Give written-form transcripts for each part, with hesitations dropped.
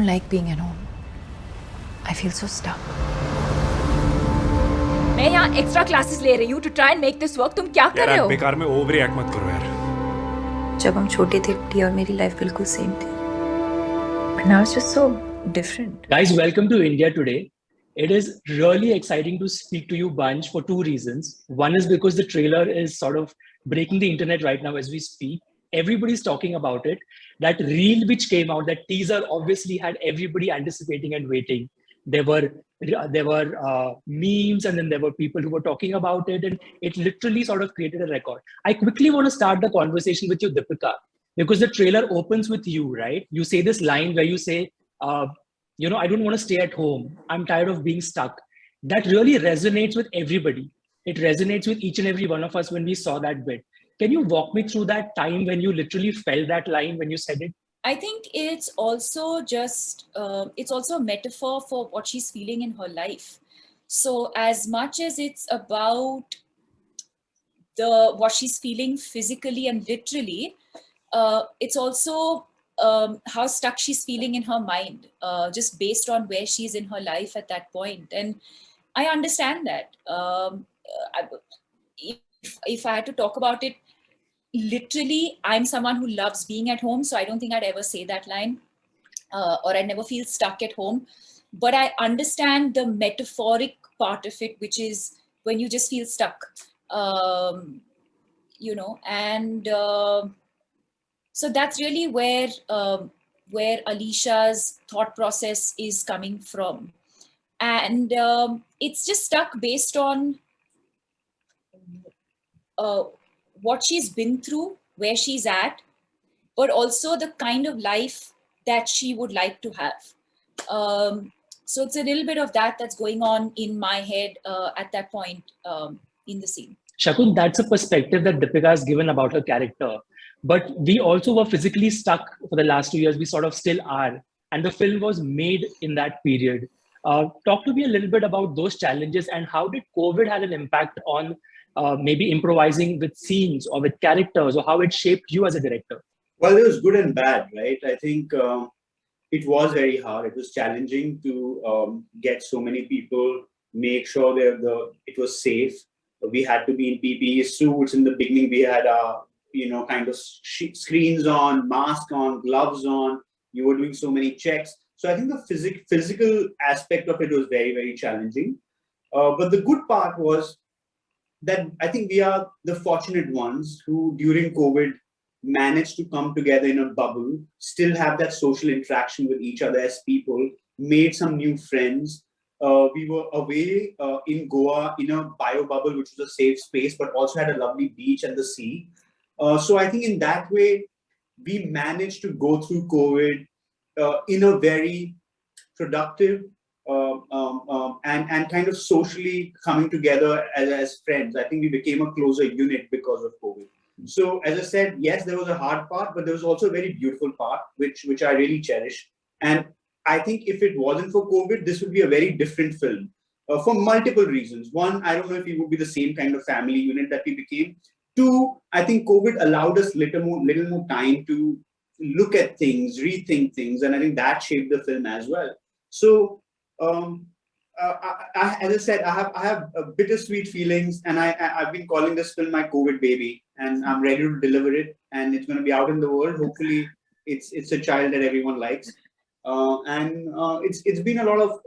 don't like being at home. I feel so stuck. मैं यहाँ extra classes ले रही हूँ to try and make this work. तुम क्या कर रहे हो? बेकार में ओवर रिएक्ट मत करो यार। जब हम छोटे थे टिया और मेरी लाइफ बिल्कुल सेम थी. But now it's just so different. Guys, welcome to India today. It is really exciting to speak to you bunch for two reasons. One is because the trailer is sort of breaking the internet right now as we speak. Everybody's talking about it. That reel which came out, that teaser obviously had everybody anticipating and waiting. There were memes, and then there were people who were talking about it, and it literally sort of created a record. I quickly want to start the conversation with you, Deepika, because the trailer opens with you, right? You say this line where you say, I don't want to stay at home. I'm tired of being stuck. That really resonates with everybody. It resonates with each and every one of us when we saw that bit. Can you walk me through that time when you literally felt that line when you said it? I think it's also it's also a metaphor for what she's feeling in her life. So as much as it's about what she's feeling physically and literally, it's also how stuck she's feeling in her mind, just based on where she's in her life at that point. And I understand that. If I had to talk about it, literally, I'm someone who loves being at home, so I don't think I'd ever say that line, or I never feel stuck at home. But I understand the metaphoric part of it, which is when you just feel stuck, and so that's really where Alicia's thought process is coming from. And it's just stuck based on what she's been through, where she's at, but also the kind of life that she would like to have. So it's a little bit of that's going on in my head at that point in the scene. Shakun, that's a perspective that Deepika has given about her character. But we also were physically stuck for the last 2 years. We sort of still are. And the film was made in that period. Talk to me a little bit about those challenges and how did COVID have an impact on maybe improvising with scenes or with characters, or how it shaped you as a director? Well, it was good and bad, right? I think it was very hard. It was challenging to get so many people, make sure that it was safe. We had to be in PPE suits. In the beginning, we had kind of screens on, mask on, gloves on. You were doing so many checks. So I think the physical aspect of it was very, very challenging. But the good part was that I think we are the fortunate ones who during COVID managed to come together in a bubble, still have that social interaction with each other as people, made some new friends. We were away in Goa in a bio bubble, which was a safe space, but also had a lovely beach and the sea. So I think in that way, we managed to go through COVID in a very productive and kind of socially coming together as friends. I think we became a closer unit because of COVID. So as I said, yes, there was a hard part, but there was also a very beautiful part, which I really cherish. And I think if it wasn't for COVID, this would be a very different film for multiple reasons. One, I don't know if it would be the same kind of family unit that we became. Two, I think COVID allowed us little more time to look at things, rethink things, and I think that shaped the film as well. So, as I said, I have bittersweet feelings, and I've been calling this film my COVID baby, and I'm ready to deliver it, and it's going to be out in the world. Hopefully, it's a child that everyone likes, and it's been a lot of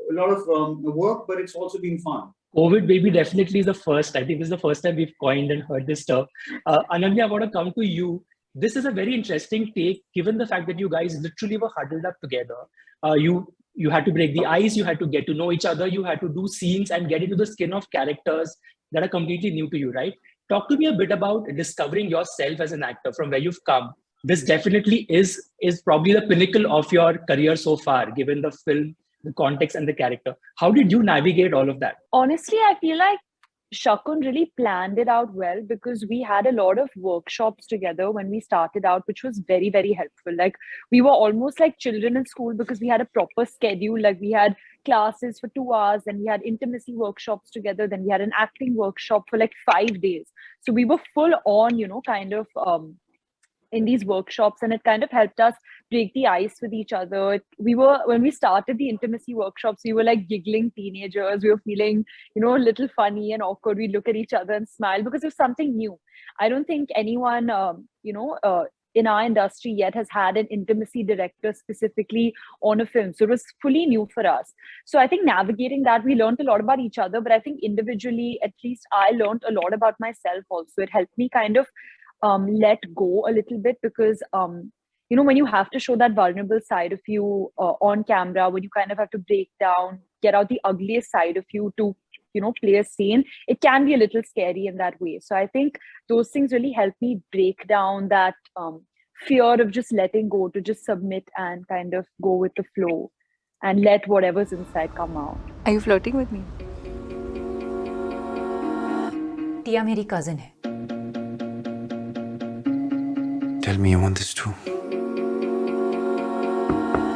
work, but it's also been fun. COVID baby definitely is the first. I think this is the first time we've coined and heard this stuff. Ananya, I want to come to you. This is a very interesting take, given the fact that you guys literally were huddled up together. You had to break the ice, you had to get to know each other, you had to do scenes and get into the skin of characters that are completely new to you, right? Talk to me a bit about discovering yourself as an actor from where you've come. This definitely is probably the pinnacle of your career so far, given the film, the context and the character. How did you navigate all of that? Honestly, I feel like Shakun really planned it out well, because we had a lot of workshops together when we started out, which was very, very helpful. Like, we were almost like children in school, because we had a proper schedule. Like, we had classes for 2 hours, and we had intimacy workshops together. Then we had an acting workshop for like 5 days. So we were full on, kind of in these workshops, and it kind of helped us break the ice with each other. When we started the intimacy workshops, we were like giggling teenagers. We were feeling, a little funny and awkward. We'd look at each other and smile because it was something new. I don't think anyone, in our industry yet has had an intimacy director specifically on a film. So it was fully new for us. So I think navigating that, we learned a lot about each other, but I think individually, at least I learned a lot about myself also. It helped me kind of let go a little bit because, when you have to show that vulnerable side of you on camera, when you kind of have to break down, get out the ugliest side of you to, play a scene, it can be a little scary in that way. So I think those things really help me break down that fear of just letting go, to just submit and kind of go with the flow and let whatever's inside come out. Are you flirting with me? टिया मेरी cousin है. Tell me you want this too.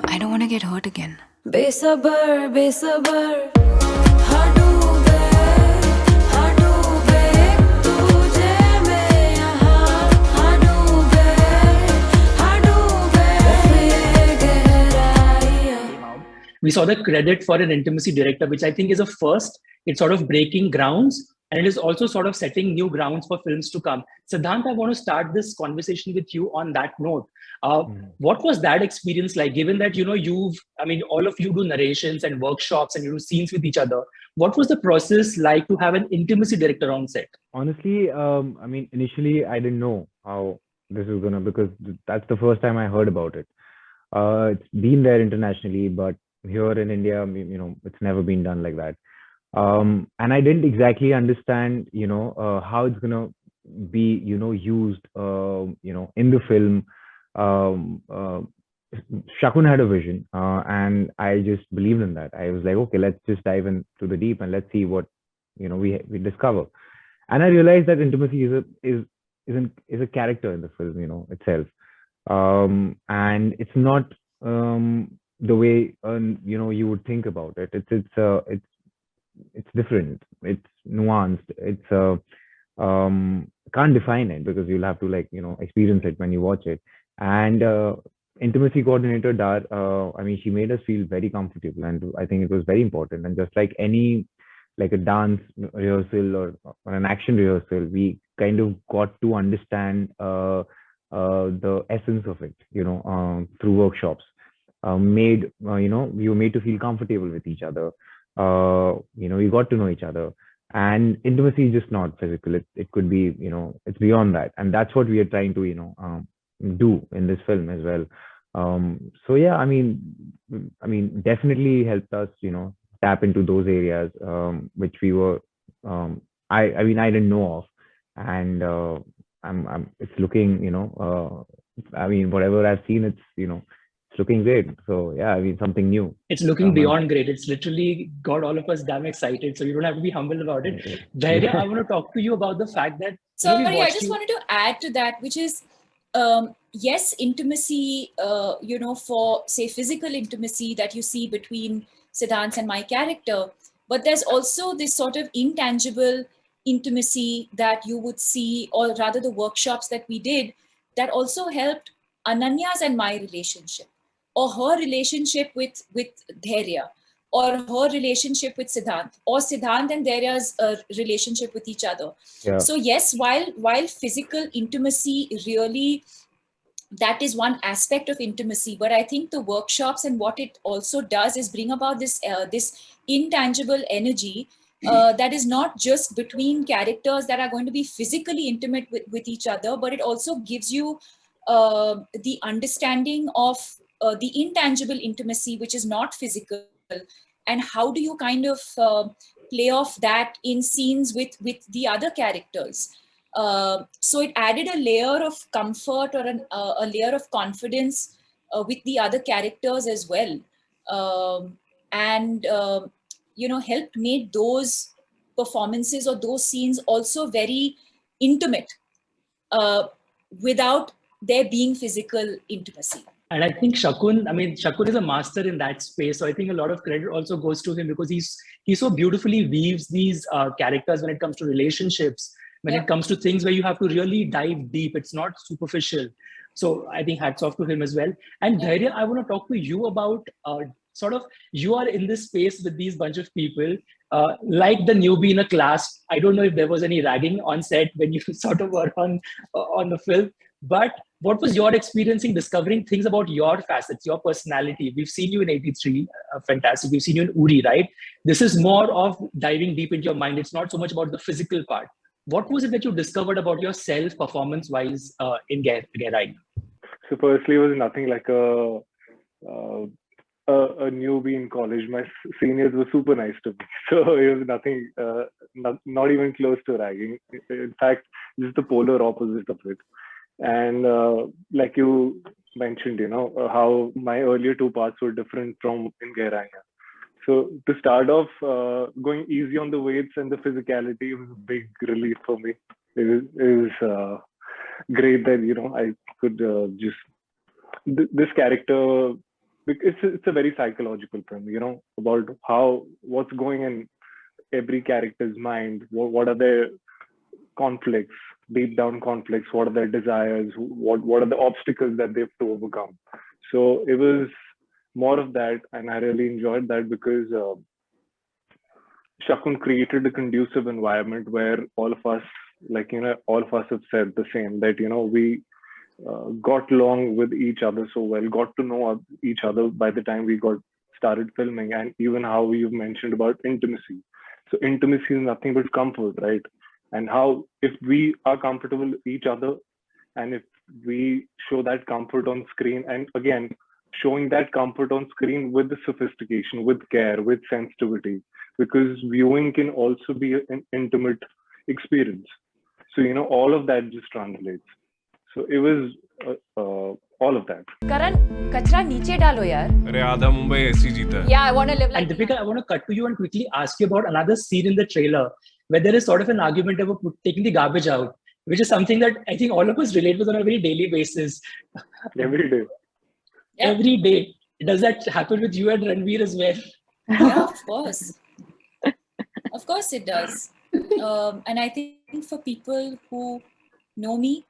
I don't want to get hurt again. बेसबर बेसबर We saw the credit for an intimacy director, which I think is a first. It's sort of breaking grounds, and it is also sort of setting new grounds for films to come. Siddhant, I want to start this conversation with you on that note. What was that experience like, given that, all of you do narrations and workshops and you do scenes with each other? What was the process like to have an intimacy director on set? Honestly, initially I didn't know how this was gonna, because that's the first time I heard about it. It's been there internationally, but here in India, it's never been done like that. And I didn't exactly understand, how it's gonna be, used, in the film. Shakun had a vision, and I just believed in that. I was like, okay, let's just dive into the deep and let's see what, we discover. And I realized that intimacy is a character in the film, itself. And it's not the way you would think about it. It's different. It's nuanced. It's can't define it because you'll have to experience it when you watch it. And intimacy coordinator Dar, she made us feel very comfortable, and I think it was very important. And just like any a dance rehearsal or an action rehearsal, we kind of got to understand the essence of it, through workshops. We were made to feel comfortable with each other. We got to know each other, and intimacy is just not physical. It could be, it's beyond that, and that's what we are trying to, do in this film as well. So yeah, definitely helped us, tap into those areas, which we were, I didn't know of, and it's looking, whatever I've seen, it's, it's looking great. So yeah, something new. It's looking beyond great. It's literally got all of us damn excited. So you don't have to be humble about it. Dhairya, I want to talk to you about the fact that. Sorry, I just wanted to add to that, which is, yes, intimacy, for say physical intimacy that you see between Siddhant and my character, but there's also this sort of intangible intimacy that you would see, or rather the workshops that we did, that also helped Ananya's and my relationship, or her relationship with Dhairya, or her relationship with Siddhant, or Siddhant and Dhairya's relationship with each other. Yeah. So yes, while physical intimacy really, that is one aspect of intimacy, but I think the workshops and what it also does is bring about this intangible energy that is not just between characters that are going to be physically intimate with each other, but it also gives you the understanding of the intangible intimacy, which is not physical, and how do you kind of play off that in scenes with the other characters. So it added a layer of comfort, or a layer of confidence with the other characters as well, and helped make those performances or those scenes also very intimate without there being physical intimacy. And I think Shakun is a master in that space. So I think a lot of credit also goes to him, because he so beautifully weaves these characters when it comes to relationships, when it comes to things where you have to really dive deep. It's not superficial. So I think hats off to him as well. And Dhairya, I want to talk to you about sort of, you are in this space with these bunch of people, like the newbie in a class. I don't know if there was any ragging on set when you sort of were on the film, but what was your experience in discovering things about your facets, your personality? We've seen you in 83, fantastic. We've seen you in Uri, right? This is more of diving deep into your mind. It's not so much about the physical part. What was it that you discovered about yourself performance-wise in Gehraiyaan? So firstly, it was nothing like uh, a newbie in college. My seniors were super nice to me. So it was nothing, not even close to ragging. In fact, just the polar opposite of it. And like you mentioned, how my earlier two parts were different from in Gehraiyaan. So to start off, going easy on the weights and the physicality was a big relief for me. It was great that, I could this character, it's a very psychological film, about what's going in every character's mind, what are their conflicts, deep down conflicts, what are their desires, what are the obstacles that they have to overcome. So it was more of that, and I really enjoyed that because Shakun created a conducive environment where all of us, all of us have said the same, that, we got along with each other so well, got to know each other by the time we got started filming, and even how you've mentioned about intimacy. So intimacy is nothing but comfort, right? And how if we are comfortable with each other, and if we show that comfort on screen, and again, showing that comfort on screen with the sophistication, with care, with sensitivity, because viewing can also be an intimate experience. So, all of that just translates. So it was all of that. Karan, kachra niche dalo yaar. अरे आधा मुंबई ऐसी जीता है. Yeah, I want to live like. And Deepika, I want to cut to you and quickly ask you about another scene in the trailer where there is sort of an argument about taking the garbage out, which is something that I think all of us relate with on a very daily basis. Every day. Every day. Does that happen with you and Ranveer as well? Yeah, of course. Of course it does. And I think for people who know me,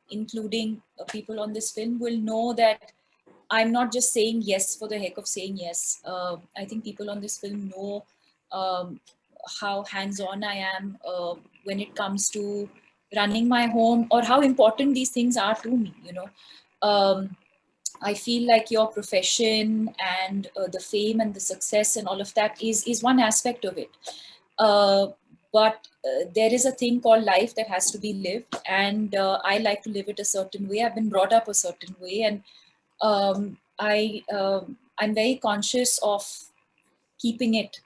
including people on this film, will know that I'm not just saying yes for the heck of saying yes. I think people on this film know how hands-on I am when it comes to running my home, or how important these things are to me, I feel like your profession and the fame and the success and all of that is one aspect of it. But there is a thing called life that has to be lived, and I like to live it a certain way. I've been brought up a certain way, and I'm very conscious of keeping it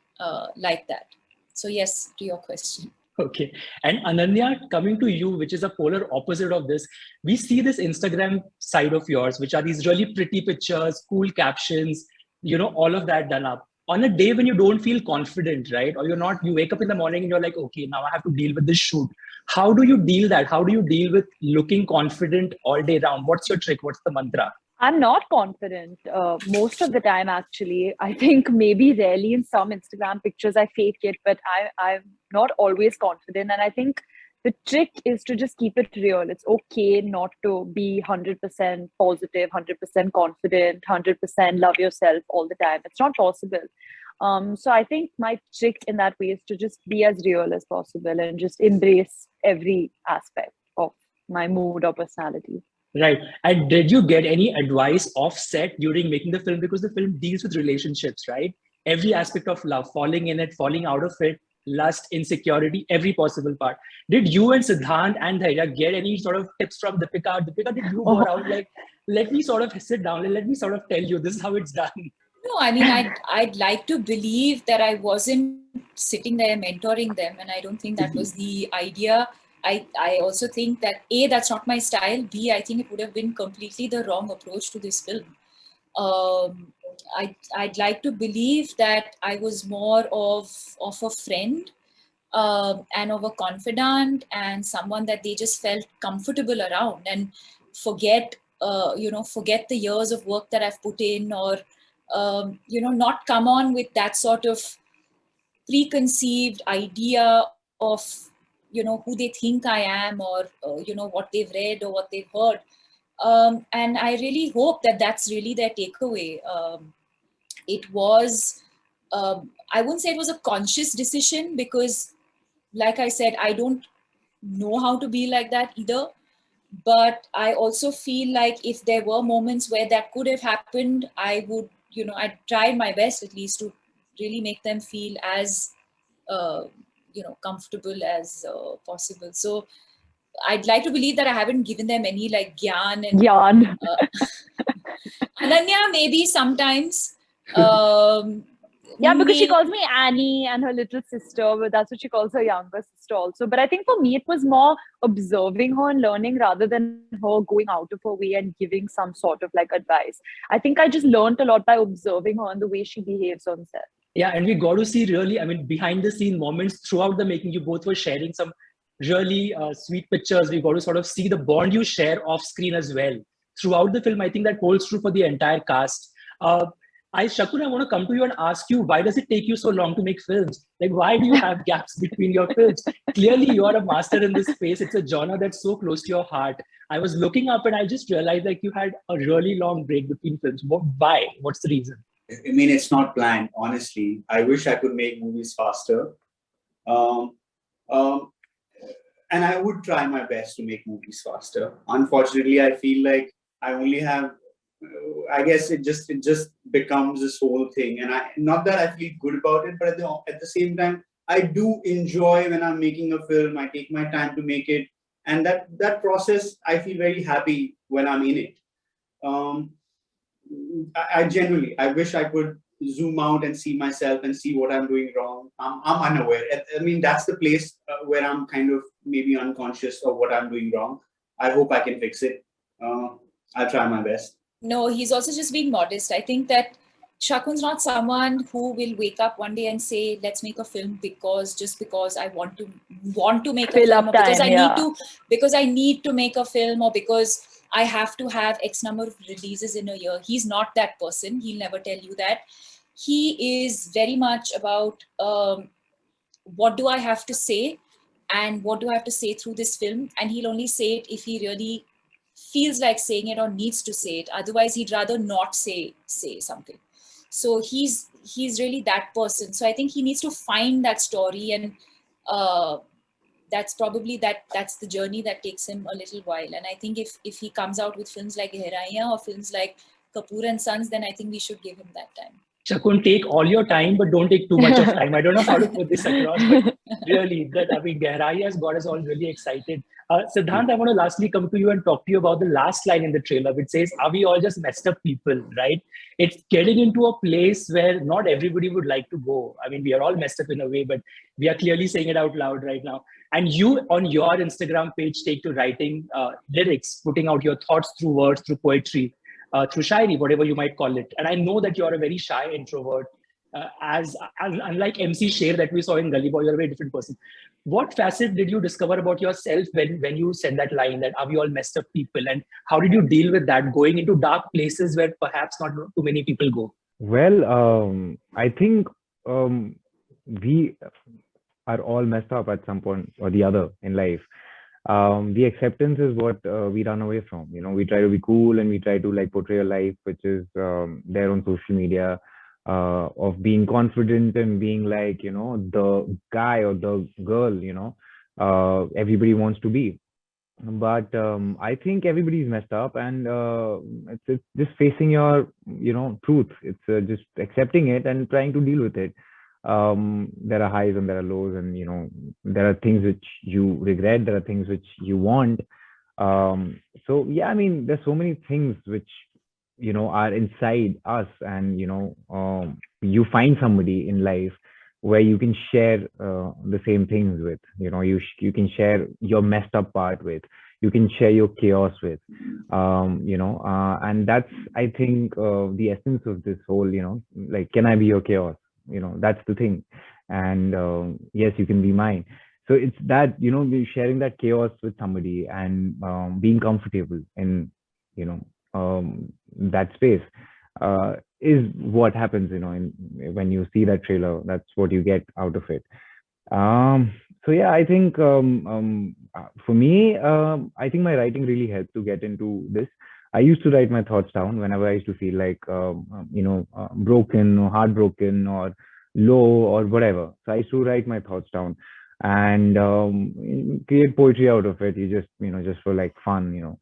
like that. So yes, to your question. Okay. And Ananya, coming to you, which is a polar opposite of this, we see this Instagram side of yours, which are these really pretty pictures, cool captions, all of that done up. On a day when you don't feel confident, right? Or you wake up in the morning and you're like, okay, now I have to deal with this shoot. How do you deal that? How do you deal with looking confident all day round? What's your trick? What's the mantra? I'm not confident most of the time, actually. I think maybe rarely in some Instagram pictures I fake it, but I'm not always confident. And I think the trick is to just keep it real. It's okay not to be 100% positive, 100% confident, 100% love yourself all the time. It's not possible. So I think my trick in that way is to just be as real as possible and just embrace every aspect of my mood or personality. Right. And did you get any advice off set during making the film? Because the film deals with relationships, right? Every aspect of love, falling in it, falling out of it, lust, insecurity, every possible part. Did you and Siddhant and Dhairya get any sort of tips from Deepika? Deepika, did you go around like, let me sort of sit down and let me sort of tell you this is how it's done? No, I mean, I'd like to believe that I wasn't sitting there mentoring them, and I don't think that was the idea. I also think that A, that's not my style. B, I think it would have been completely the wrong approach to this film. I'd like to believe that I was more of a friend and of a confidant and someone that they just felt comfortable around, and forget the years of work that I've put in, or not come on with that sort of preconceived idea of who they think I am, or what they've read or what they've heard. And I really hope that that's really their takeaway. It was, I wouldn't say it was a conscious decision, because like I said, I don't know how to be like that either. But I also feel like if there were moments where that could have happened, I would, I'd try my best at least to really make them feel as, comfortable as possible. So I'd like to believe that I haven't given them any like gyan and Yarn. Ananya maybe sometimes. Yeah, because she Maybe- calls me Annie and her little sister, but that's what she calls her younger sister also. But I think for me, it was more observing her and learning rather than her going out of her way and giving some sort of like advice. I think I just learned a lot by observing her and the way she behaves on set. Yeah, and we got to see really, I mean, behind the scene moments throughout the making. You both were sharing some really sweet pictures. We got to sort of see the bond you share off screen as well throughout the film. I think that holds true for the entire cast. Shakun, I want to come to you and ask you, why does it take you so long to make films? Like, why do you have gaps between your films? Clearly, you are a master in this space. It's a genre that's so close to your heart. I was looking up and I just realized like you had a really long break between films. Why? What's the reason? I mean, it's not planned, honestly. I wish I could make movies faster. Um, um, and I would try my best to make movies faster. Unfortunately, I feel like I only have, I guess it just becomes this whole thing. And not that I feel good about it, but at the same time, I do enjoy when I'm making a film. I take my time to make it. And that process, I feel very happy when I'm in it. I genuinely, I wish I could zoom out and see myself and see what I'm doing wrong. I'm unaware. I mean, that's the place where I'm kind of maybe unconscious of what I'm doing wrong. I hope I can fix it. I'll try my best. No, he's also just being modest. I think that Shakun's not someone who will wake up one day and say, let's make a film just because I want to make a film, or because I need to make a film, or because I have to have X number of releases in a year. He's not that person. He'll never tell you that. He is very much about what do I have to say and what do I have to say through this film. And he'll only say it if he really feels like saying it or needs to say it. Otherwise, he'd rather not say something. So he's really that person. So I think he needs to find that story, and that's probably that's the journey that takes him a little while. And I think if he comes out with films like Gehraiyaan or films like Kapoor and Sons, then I think we should give him that time. Shakun, take all your time, but don't take too much of time. I don't know how to put this across, but really, Gehraiyaan has got us all really excited. Siddhant, I want to lastly come to you and talk to you about the last line in the trailer, which says, "Are we all just messed up people?" Right? It's getting into a place where not everybody would like to go. I mean, we are all messed up in a way, but we are clearly saying it out loud right now. And you, on your Instagram page, take to writing lyrics, putting out your thoughts through words, through poetry. Through shairi, whatever you might call it. And I know that you're a very shy introvert. As unlike MC Sher that we saw in Gully Boy, you're a very different person. What facet did you discover about yourself when you said that line, that are we all messed up people? And how did you deal with that, going into dark places where perhaps not too many people go? Well, I think we are all messed up at some point or the other in life. The acceptance is what we run away from. You know, we try to be cool and we try to like portray a life which is there on social media, of being confident and being like, you know, the guy or the girl, you know, everybody wants to be. But I think everybody's messed up, and it's just facing your, you know, truth. It's just accepting it and trying to deal with it. There are highs and there are lows, and you know, there are things which you regret, there are things which you want. So yeah, I mean, there's so many things which, you know, are inside us, and you know, you find somebody in life where you can share the same things with. You know, you can share your messed up part with, you can share your chaos with, you know, and that's, I think, the essence of this whole, you know, like, can I be your chaos? You know, that's the thing. And yes, you can be mine. So it's that, you know, sharing that chaos with somebody and being comfortable in, you know, that space is what happens, you know, when you see that trailer. That's what you get out of it. So yeah, I think for me, I think my writing really helped to get into this. I used to write my thoughts down whenever I used to feel like broken or heartbroken or low or whatever. So I used to write my thoughts down and create poetry out of it. You just just for like fun,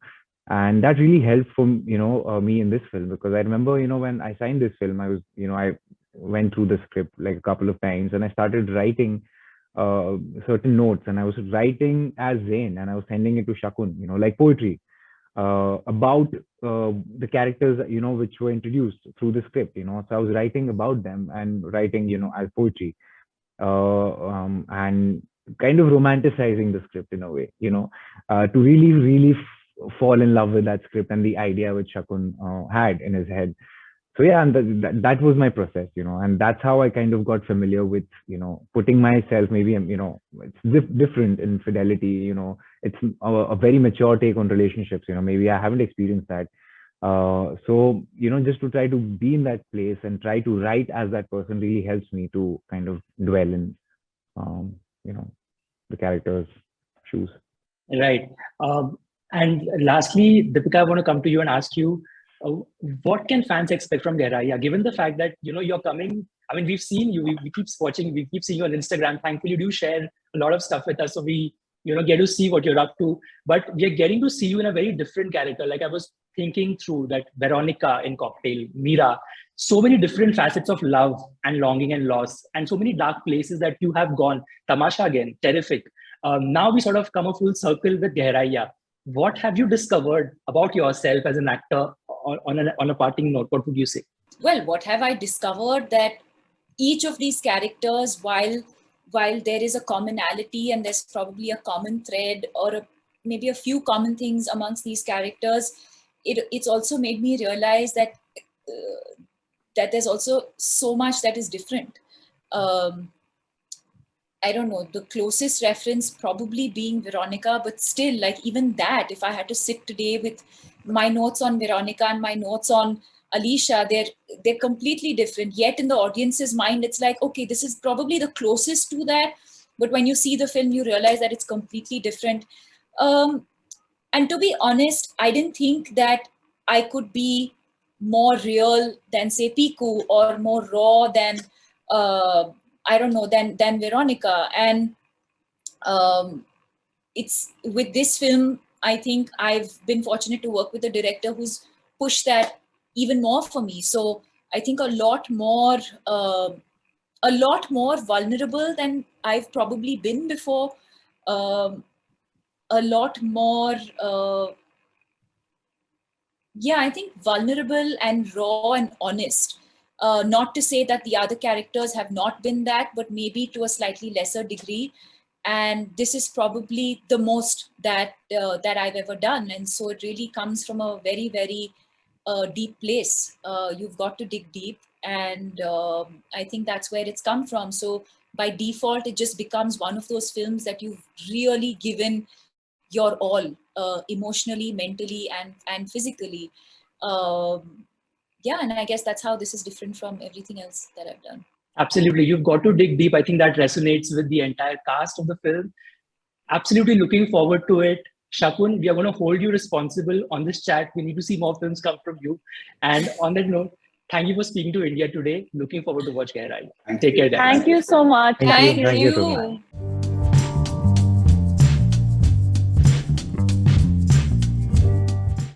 and that really helped for me in this film, because I remember when I signed this film, I was I went through the script like a couple of times and I started writing certain notes, and I was writing as Zain and I was sending it to Shakun, like poetry about the characters, which were introduced through the script, So I was writing about them and writing, as poetry, and kind of romanticizing the script in a way, to really, really fall in love with that script and the idea which Shakun had in his head. So yeah, and that was my process, and that's how I kind of got familiar with, putting myself, maybe, it's different in fidelity, it's a very mature take on relationships, maybe I haven't experienced that. So, just to try to be in that place and try to write as that person really helps me to kind of dwell in, the character's shoes. Right. And lastly, Deepika, I want to come to you and ask you, what can fans expect from Gehraiyaan, given the fact that you're coming? I mean, we've seen you, we keep watching, we keep seeing you on Instagram. Thankfully, you do share a lot of stuff with us, so we get to see what you're up to. But we are getting to see you in a very different character. Like I was thinking through that Veronica in Cocktail, Mira, so many different facets of love and longing and loss, and so many dark places that you have gone. Tamasha again, terrific. Now we sort of come a full circle with Gehraiyaan. What have you discovered about yourself as an actor on a parting note? What would you say? Well, what have I discovered? That each of these characters, while there is a commonality and there's probably a common thread or maybe a few common things amongst these characters, it's also made me realize that that there's also so much that is different. I don't know, the closest reference probably being Veronica, but still, like even that, if I had to sit today with my notes on Veronica and my notes on Alicia, they're completely different. Yet in the audience's mind, it's like, okay, this is probably the closest to that. But when you see the film, you realize that it's completely different. And to be honest, I didn't think that I could be more real than, say, Piku, or more raw than, I don't know, than Veronica. And it's with this film, I think I've been fortunate to work with a director who's pushed that even more for me. So I think a lot more vulnerable than I've probably been before. A lot more, I think vulnerable and raw and honest. Not to say that the other characters have not been that, but maybe to a slightly lesser degree. And this is probably the most that I've ever done. And so it really comes from a very, very deep place. You've got to dig deep. And I think that's where it's come from. So by default, it just becomes one of those films that you've really given your all, emotionally, mentally, and physically. And I guess that's how this is different from everything else that I've done. Absolutely. You've got to dig deep. I think that resonates with the entire cast of the film. Absolutely looking forward to it. Shakun, we are going to hold you responsible on this chat. We need to see more films come from you. And on that note, thank you for speaking to India today. Looking forward to watch Gehraiyaan. Take care, guys. Thank you so much. Thank you so you. much.